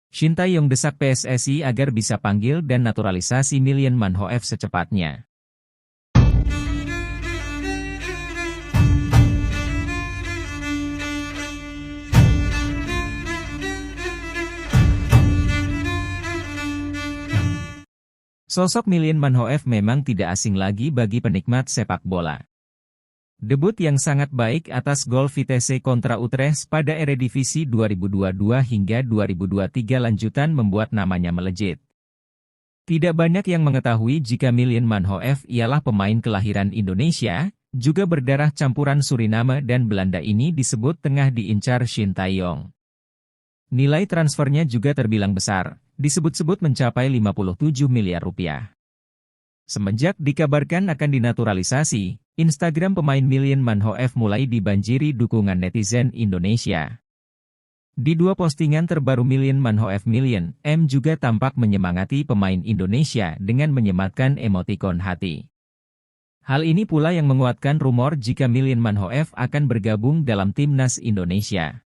Shin Tae-yong desak PSSI agar bisa panggil dan naturalisasi Lee Man-ho-euf secepatnya. Sosok Lee Man-ho-euf memang tidak asing lagi bagi penikmat sepak bola. Debut yang sangat baik atas gol Vitesse kontra Utrecht pada Eredivisie 2022 hingga 2023 lanjutan membuat namanya melejit. Tidak banyak yang mengetahui jika Lee Man-ho-euf ialah pemain kelahiran Indonesia, juga berdarah campuran Suriname dan Belanda. Ini disebut tengah diincar Shin Tae-yong. Nilai transfernya juga terbilang besar, disebut-sebut mencapai 57 miliar rupiah. Semenjak dikabarkan akan dinaturalisasi, Instagram pemain Lee Man-ho-euf mulai dibanjiri dukungan netizen Indonesia. Di dua postingan terbaru Lee Man-ho-euf, juga tampak menyemangati pemain Indonesia dengan menyematkan emotikon hati. Hal ini pula yang menguatkan rumor jika Lee Man-ho-euf akan bergabung dalam timnas Indonesia.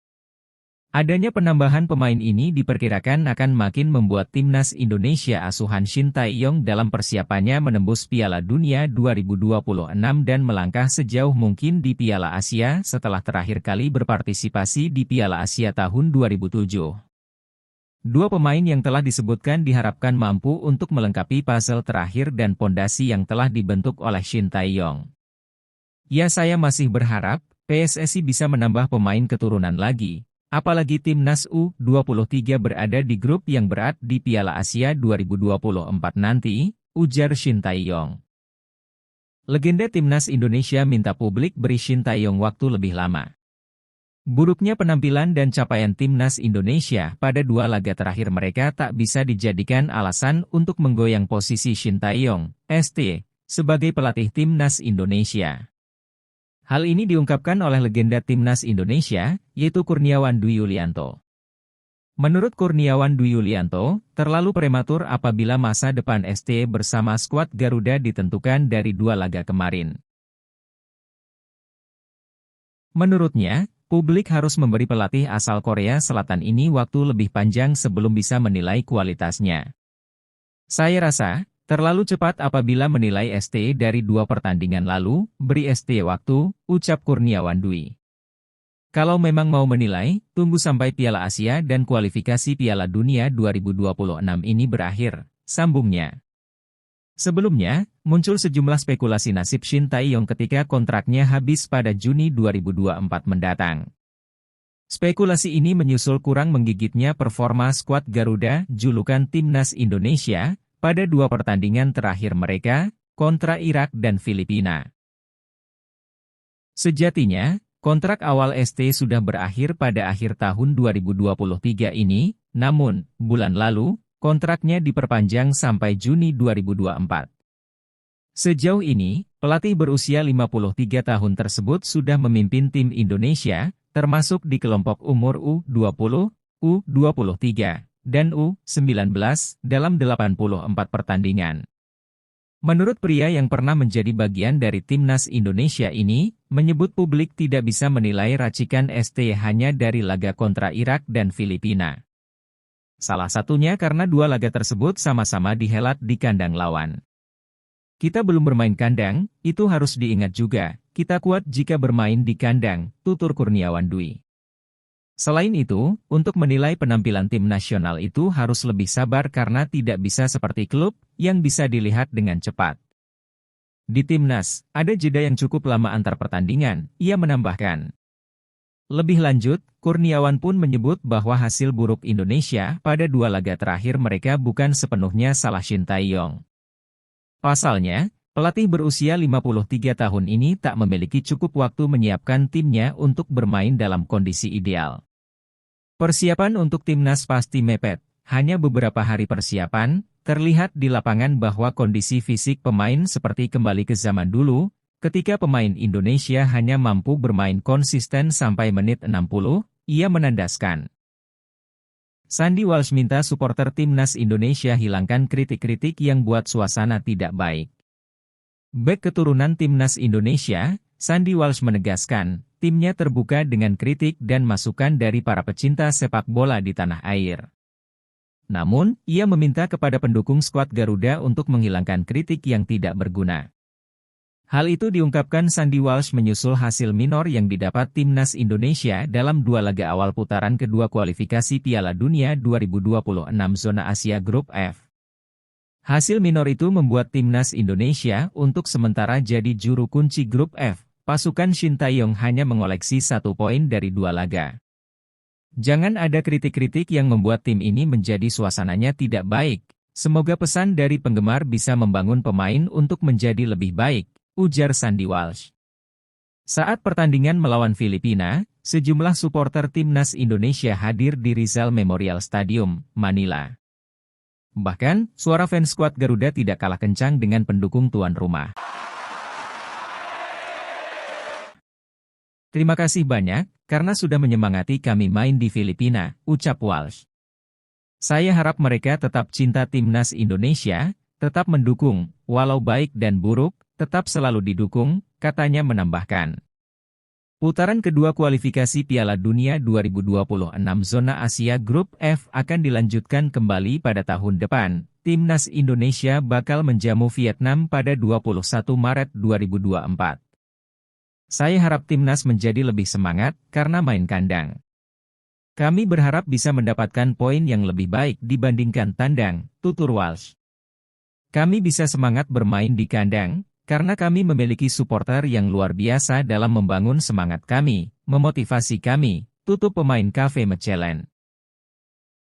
Adanya penambahan pemain ini diperkirakan akan makin membuat timnas Indonesia asuhan Shin Tae-yong dalam persiapannya menembus Piala Dunia 2026 dan melangkah sejauh mungkin di Piala Asia setelah terakhir kali berpartisipasi di Piala Asia tahun 2007. Dua pemain yang telah disebutkan diharapkan mampu untuk melengkapi puzzle terakhir dan pondasi yang telah dibentuk oleh Shin Tae-yong. Ya, saya masih berharap PSSI bisa menambah pemain keturunan lagi. Apalagi timnas U23 berada di grup yang berat di Piala Asia 2024 nanti, ujar Shin Tae-yong. Legenda timnas Indonesia minta publik beri Shin Tae-yong waktu lebih lama. Buruknya penampilan dan capaian timnas Indonesia pada dua laga terakhir mereka tak bisa dijadikan alasan untuk menggoyang posisi Shin Tae-yong, ST, sebagai pelatih timnas Indonesia. Hal ini diungkapkan oleh legenda timnas Indonesia, yaitu Kurniawan Dwi Yulianto. Menurut Kurniawan Dwi Yulianto, terlalu prematur apabila masa depan ST bersama skuad Garuda ditentukan dari dua laga kemarin. Menurutnya, publik harus memberi pelatih asal Korea Selatan ini waktu lebih panjang sebelum bisa menilai kualitasnya. Saya rasa terlalu cepat apabila menilai ST dari dua pertandingan lalu, beri ST waktu, ucap Kurniawan Dwi. Kalau memang mau menilai, tunggu sampai Piala Asia dan kualifikasi Piala Dunia 2026 ini berakhir, sambungnya. Sebelumnya, muncul sejumlah spekulasi nasib Shin Tae-yong ketika kontraknya habis pada Juni 2024 mendatang. Spekulasi ini menyusul kurang menggigitnya performa skuad Garuda, julukan timnas Indonesia, pada dua pertandingan terakhir mereka, kontra Irak dan Filipina. Sejatinya, kontrak awal ST sudah berakhir pada akhir tahun 2023 ini, namun, bulan lalu, kontraknya diperpanjang sampai Juni 2024. Sejauh ini, pelatih berusia 53 tahun tersebut sudah memimpin tim Indonesia, termasuk di kelompok umur U20, U23. Dan U19 dalam 84 pertandingan. Menurut pria yang pernah menjadi bagian dari timnas Indonesia ini, menyebut publik tidak bisa menilai racikan ST hanya dari laga kontra Irak dan Filipina. Salah satunya karena dua laga tersebut sama-sama dihelat di kandang lawan. Kita belum bermain kandang, itu harus diingat juga, kita kuat jika bermain di kandang, tutur Kurniawan Dwi. Selain itu, untuk menilai penampilan tim nasional itu harus lebih sabar karena tidak bisa seperti klub, yang bisa dilihat dengan cepat. Di timnas, ada jeda yang cukup lama antar pertandingan, ia menambahkan. Lebih lanjut, Kurniawan pun menyebut bahwa hasil buruk Indonesia pada dua laga terakhir mereka bukan sepenuhnya salah Shin Tae-yong. Pasalnya, pelatih berusia 53 tahun ini tak memiliki cukup waktu menyiapkan timnya untuk bermain dalam kondisi ideal. Persiapan untuk timnas pasti mepet, hanya beberapa hari persiapan, terlihat di lapangan bahwa kondisi fisik pemain seperti kembali ke zaman dulu, ketika pemain Indonesia hanya mampu bermain konsisten sampai menit 60, ia menandaskan. Sandy Walsh minta supporter timnas Indonesia hilangkan kritik-kritik yang buat suasana tidak baik. Bek keturunan timnas Indonesia, Sandy Walsh menegaskan, timnya terbuka dengan kritik dan masukan dari para pecinta sepak bola di tanah air. Namun, ia meminta kepada pendukung skuad Garuda untuk menghilangkan kritik yang tidak berguna. Hal itu diungkapkan Sandy Walsh menyusul hasil minor yang didapat Timnas Indonesia dalam 2 laga awal putaran kedua kualifikasi Piala Dunia 2026 zona Asia Grup F. Hasil minor itu membuat Timnas Indonesia untuk sementara jadi juru kunci Grup F. Pasukan Shin Tae-yong hanya mengoleksi 1 poin dari 2 laga. Jangan ada kritik-kritik yang membuat tim ini menjadi suasananya tidak baik. Semoga pesan dari penggemar bisa membangun pemain untuk menjadi lebih baik, ujar Sandy Walsh. Saat pertandingan melawan Filipina, sejumlah supporter Timnas Indonesia hadir di Rizal Memorial Stadium, Manila. Bahkan, suara fans skuad Garuda tidak kalah kencang dengan pendukung tuan rumah. Terima kasih banyak, karena sudah menyemangati kami main di Filipina, ucap Walsh. Saya harap mereka tetap cinta Timnas Indonesia, tetap mendukung, walau baik dan buruk, tetap selalu didukung, katanya menambahkan. Putaran kedua kualifikasi Piala Dunia 2026 zona Asia Grup F akan dilanjutkan kembali pada tahun depan. Timnas Indonesia bakal menjamu Vietnam pada 21 Maret 2024. Saya harap Timnas menjadi lebih semangat karena main kandang. Kami berharap bisa mendapatkan poin yang lebih baik dibandingkan tandang, tutur Walsh. Kami bisa semangat bermain di kandang, karena kami memiliki supporter yang luar biasa dalam membangun semangat kami, memotivasi kami, tutup pemain Cafe Mechelen.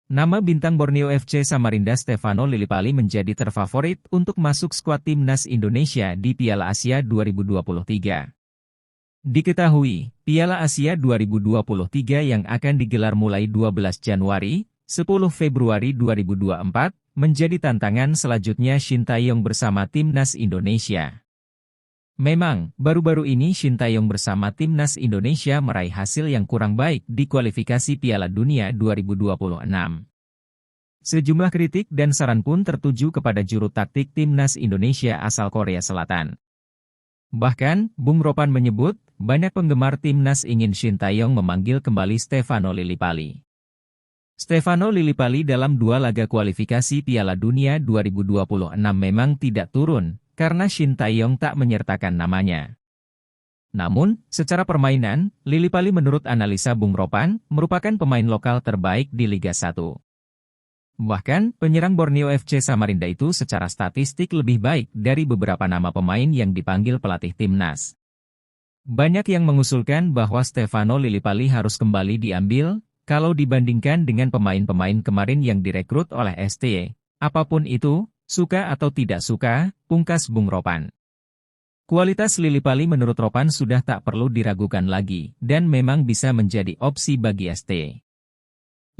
Nama bintang Borneo FC Samarinda Stefano Lillipali menjadi terfavorit untuk masuk skuad Timnas Indonesia di Piala Asia 2023. Diketahui, Piala Asia 2023 yang akan digelar mulai 12 Januari, 10 Februari 2024, menjadi tantangan selanjutnya Shin Tae-yong bersama Timnas Indonesia. Memang, baru-baru ini Shin Tae-yong bersama Timnas Indonesia meraih hasil yang kurang baik di kualifikasi Piala Dunia 2026. Sejumlah kritik dan saran pun tertuju kepada juru taktik Timnas Indonesia asal Korea Selatan. Bahkan, Bung Ropan menyebut, banyak penggemar Timnas ingin Shin Tae-yong memanggil kembali Stefano Lillipali. Stefano Lillipali dalam 2 laga kualifikasi Piala Dunia 2026 memang tidak turun, karena Shin Tae-yong tak menyertakan namanya. Namun, secara permainan, Lillipali menurut analisa Bung Ropan, merupakan pemain lokal terbaik di Liga 1. Bahkan, penyerang Borneo FC Samarinda itu secara statistik lebih baik dari beberapa nama pemain yang dipanggil pelatih Timnas. Banyak yang mengusulkan bahwa Stefano Lillipali harus kembali diambil, kalau dibandingkan dengan pemain-pemain kemarin yang direkrut oleh ST. Apapun itu, suka atau tidak suka, pungkas Bung Ropan. Kualitas Lillipali menurut Ropan sudah tak perlu diragukan lagi, dan memang bisa menjadi opsi bagi ST.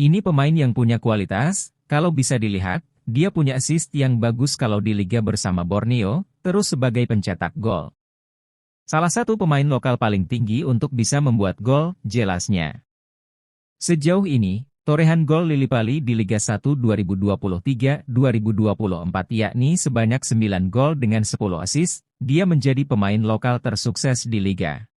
Ini pemain yang punya kualitas. Kalau bisa dilihat, dia punya assist yang bagus kalau di liga bersama Borneo, terus sebagai pencetak gol. Salah satu pemain lokal paling tinggi untuk bisa membuat gol, jelasnya. Sejauh ini, torehan gol Lillipali di Liga 1 2023-2024 yakni sebanyak 9 gol dengan 10 assist, dia menjadi pemain lokal tersukses di liga.